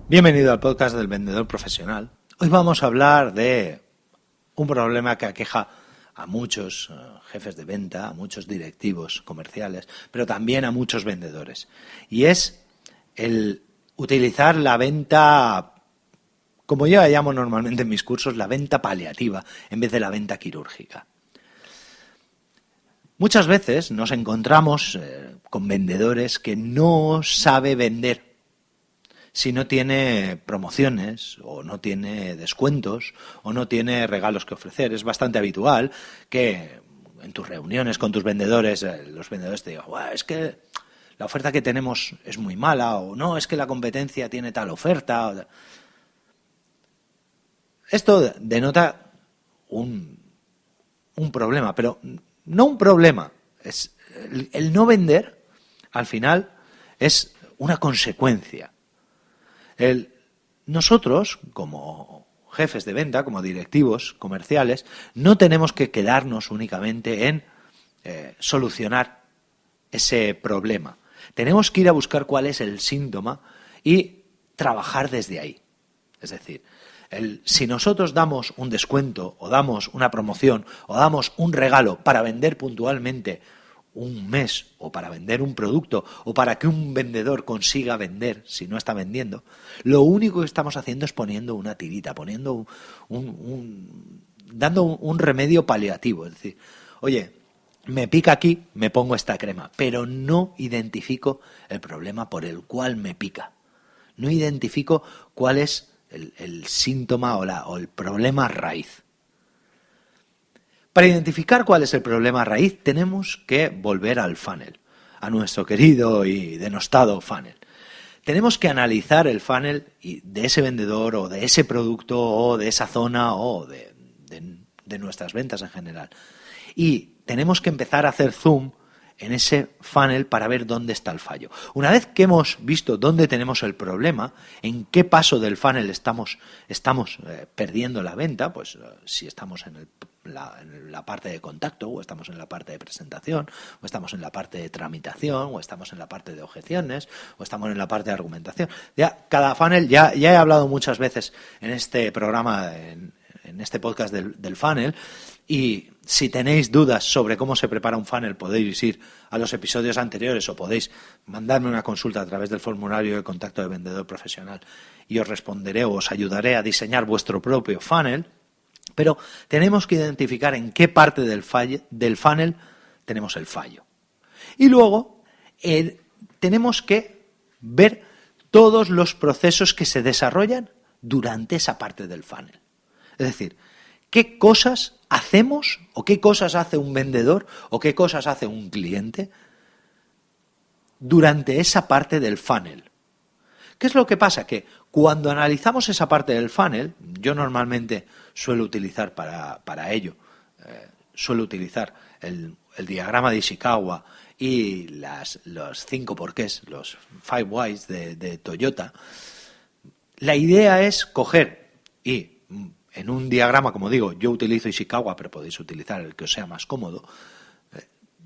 Bienvenido al podcast del vendedor profesional. Hoy vamos a hablar de un problema que aqueja a muchos jefes de venta, a muchos directivos comerciales, pero también a muchos vendedores. Y es el utilizar la venta, como yo la llamo normalmente en mis cursos, la venta paliativa en vez de la venta quirúrgica. Muchas veces nos encontramos con vendedores que no sabe vender. Si no tiene promociones o no tiene descuentos o no tiene regalos que ofrecer. Es bastante habitual que en tus reuniones con tus vendedores, los vendedores te digan, es que la oferta que tenemos es muy mala, o no, es que la competencia tiene tal oferta. Esto denota un problema, pero no un problema. Es el no vender, al final, es una consecuencia. Nosotros, como jefes de venta, como directivos comerciales, no tenemos que quedarnos únicamente en solucionar ese problema. Tenemos que ir a buscar cuál es el síntoma y trabajar desde ahí. Es decir, si nosotros damos un descuento o damos una promoción o damos un regalo para vender puntualmente un mes o para vender un producto o para que un vendedor consiga vender si no está vendiendo, lo único que estamos haciendo es poniendo una tirita, dando un remedio paliativo. Es decir, oye, me pica aquí, me pongo esta crema, pero no identifico el problema por el cual me pica. No identifico cuál es el síntoma o el problema raíz. Para identificar cuál es el problema raíz, tenemos que volver al funnel, a nuestro querido y denostado funnel. Tenemos que analizar el funnel de ese vendedor o de ese producto o de esa zona o de nuestras ventas en general. Y tenemos que empezar a hacer zoom en ese funnel para ver dónde está el fallo. Una vez que hemos visto dónde tenemos el problema, en qué paso del funnel estamos perdiendo la venta, pues si estamos en la parte de contacto, o estamos en la parte de presentación, o estamos en la parte de tramitación, o estamos en la parte de objeciones, o estamos en la parte de argumentación. Ya cada funnel, ya he hablado muchas veces en este programa, en este podcast del funnel, y si tenéis dudas sobre cómo se prepara un funnel, podéis ir a los episodios anteriores o podéis mandarme una consulta a través del formulario de contacto de vendedor profesional y os responderé o os ayudaré a diseñar vuestro propio funnel. Pero tenemos que identificar en qué parte del funnel tenemos el fallo. Y luego tenemos que ver todos los procesos que se desarrollan durante esa parte del funnel. Es decir, qué cosas hacemos o qué cosas hace un vendedor o qué cosas hace un cliente durante esa parte del funnel. ¿Qué es lo que pasa? Que cuando analizamos esa parte del funnel, yo normalmente suelo utilizar para ello, suelo utilizar el diagrama de Ishikawa y los 5 porqués, los 5 whys de Toyota. La idea es coger y en un diagrama, como digo, yo utilizo Ishikawa, pero podéis utilizar el que os sea más cómodo.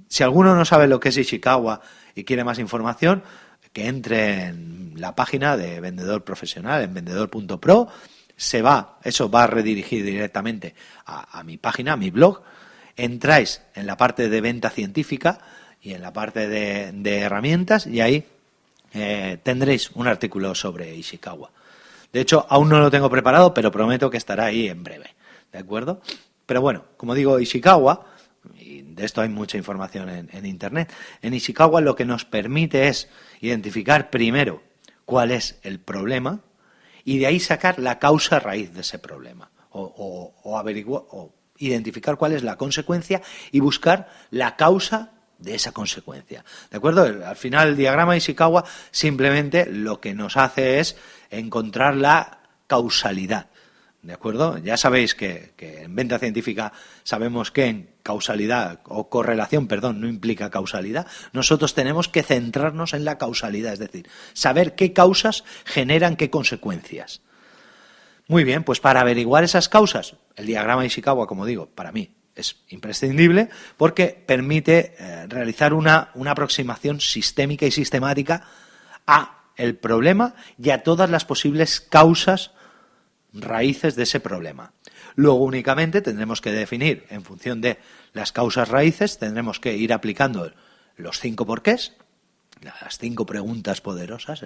Si alguno no sabe lo que es Ishikawa y quiere más información, que entre en la página de Vendedor Profesional, en vendedor.pro, eso va a redirigir directamente a mi página, a mi blog. Entráis en la parte de venta científica y en la parte de herramientas y ahí tendréis un artículo sobre Ishikawa. De hecho, aún no lo tengo preparado, pero prometo que estará ahí en breve, ¿de acuerdo? Pero bueno, como digo, Ishikawa, y de esto hay mucha información en Internet, en Ishikawa lo que nos permite es identificar primero cuál es el problema y de ahí sacar la causa raíz de ese problema, o identificar cuál es la consecuencia y buscar la causa de esa consecuencia, ¿de acuerdo? Al final el diagrama de Ishikawa simplemente lo que nos hace es encontrar la causalidad, ¿de acuerdo? Ya sabéis que en venta científica sabemos que en causalidad o correlación, no implica causalidad. Nosotros tenemos que centrarnos en la causalidad, es decir, saber qué causas generan qué consecuencias. Muy bien, pues para averiguar esas causas, el diagrama de Ishikawa, como digo, para mí es imprescindible porque permite realizar una aproximación sistémica y sistemática a el problema y a todas las posibles causas raíces de ese problema. Luego únicamente tendremos que definir, en función de las causas raíces, tendremos que ir aplicando los 5 porqués, las 5 preguntas poderosas,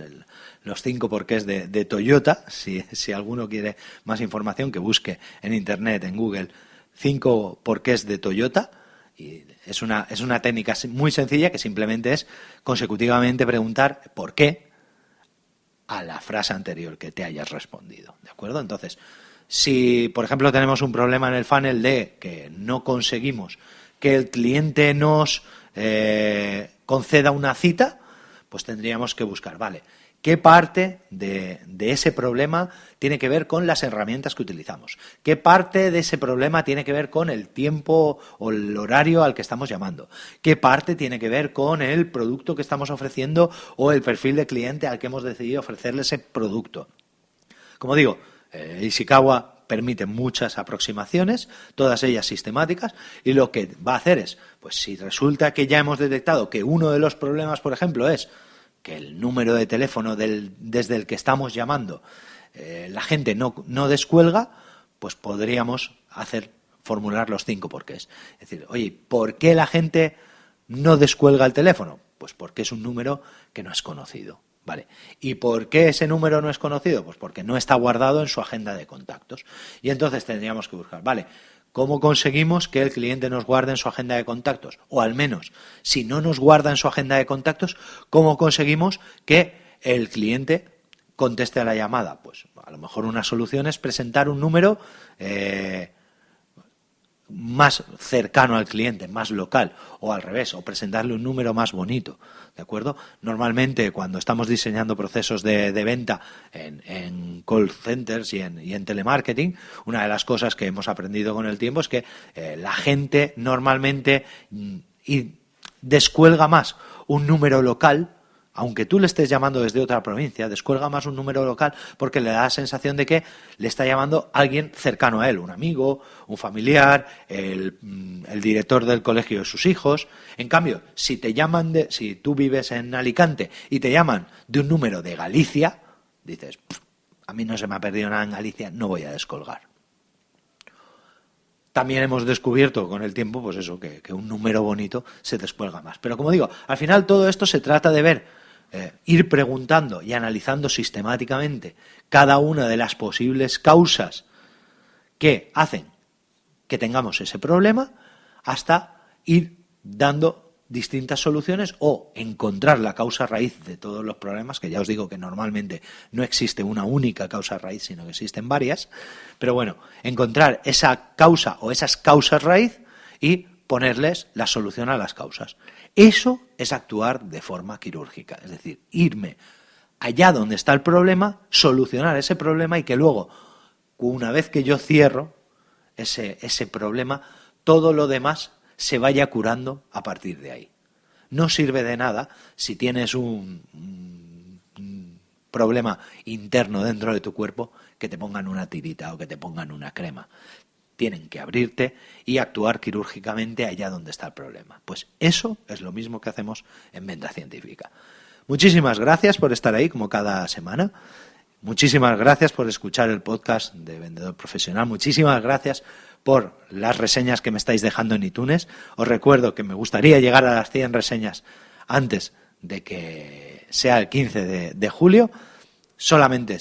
los 5 porqués de Toyota. Si alguno quiere más información, que busque en Internet, en Google, 5 porqués de Toyota. Y es una técnica muy sencilla que simplemente es consecutivamente preguntar por qué a la frase anterior que te hayas respondido, ¿de acuerdo? Entonces, si, por ejemplo, tenemos un problema en el funnel de que no conseguimos que el cliente nos conceda una cita, pues tendríamos que buscar, vale, ¿qué parte de ese problema tiene que ver con las herramientas que utilizamos? ¿Qué parte de ese problema tiene que ver con el tiempo o el horario al que estamos llamando? ¿Qué parte tiene que ver con el producto que estamos ofreciendo o el perfil de cliente al que hemos decidido ofrecerle ese producto? Como digo, Ishikawa permite muchas aproximaciones, todas ellas sistemáticas, y lo que va a hacer es, pues si resulta que ya hemos detectado que uno de los problemas, por ejemplo, es que el número de teléfono desde el que estamos llamando, la gente no descuelga, pues podríamos formular los 5 porqués. Es decir, oye, ¿por qué la gente no descuelga el teléfono? Pues porque es un número que no es conocido. Vale. ¿Y por qué ese número no es conocido? Pues porque no está guardado en su agenda de contactos. Y entonces tendríamos que buscar, vale, ¿cómo conseguimos que el cliente nos guarde en su agenda de contactos? O al menos, si no nos guarda en su agenda de contactos, ¿cómo conseguimos que el cliente conteste a la llamada? Pues a lo mejor una solución es presentar un número más cercano al cliente, más local, o al revés, o presentarle un número más bonito, ¿de acuerdo? Normalmente cuando estamos diseñando procesos de venta en call centers y en telemarketing, una de las cosas que hemos aprendido con el tiempo es que la gente normalmente descuelga más un número local, aunque tú le estés llamando desde otra provincia, descuelga más un número local porque le da la sensación de que le está llamando alguien cercano a él, un amigo, un familiar, el director del colegio de sus hijos. En cambio, si tú vives en Alicante y te llaman de un número de Galicia, dices, a mí no se me ha perdido nada en Galicia, no voy a descolgar. También hemos descubierto con el tiempo, pues eso, que un número bonito se descuelga más. Pero como digo, al final todo esto se trata de ver, ir preguntando y analizando sistemáticamente cada una de las posibles causas que hacen que tengamos ese problema, hasta ir dando distintas soluciones o encontrar la causa raíz de todos los problemas, que ya os digo que normalmente no existe una única causa raíz, sino que existen varias. Pero bueno, encontrar esa causa o esas causas raíz y ponerles la solución a las causas. Eso es actuar de forma quirúrgica, es decir, irme allá donde está el problema, solucionar ese problema y que luego, una vez que yo cierro ese problema, todo lo demás se vaya curando a partir de ahí. No sirve de nada si tienes un problema interno dentro de tu cuerpo que te pongan una tirita o que te pongan una crema. Tienen que abrirte y actuar quirúrgicamente allá donde está el problema. Pues eso es lo mismo que hacemos en Venta Científica. Muchísimas gracias por estar ahí como cada semana. Muchísimas gracias por escuchar el podcast de Vendedor Profesional. Muchísimas gracias por las reseñas que me estáis dejando en iTunes. Os recuerdo que me gustaría llegar a las 100 reseñas antes de que sea el 15 de julio. Solamente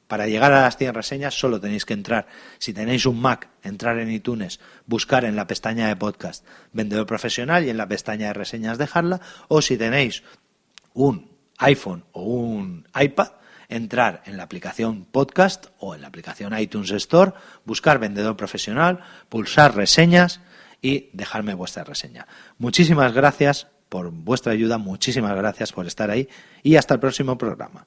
para llegar a las 100 reseñas solo tenéis que entrar, si tenéis un Mac, entrar en iTunes, buscar en la pestaña de podcast Vendedor Profesional y en la pestaña de reseñas dejarla, o si tenéis un iPhone o un iPad, entrar en la aplicación podcast o en la aplicación iTunes Store, buscar Vendedor Profesional, pulsar reseñas y dejarme vuestra reseña. Muchísimas gracias por vuestra ayuda, muchísimas gracias por estar ahí y hasta el próximo programa.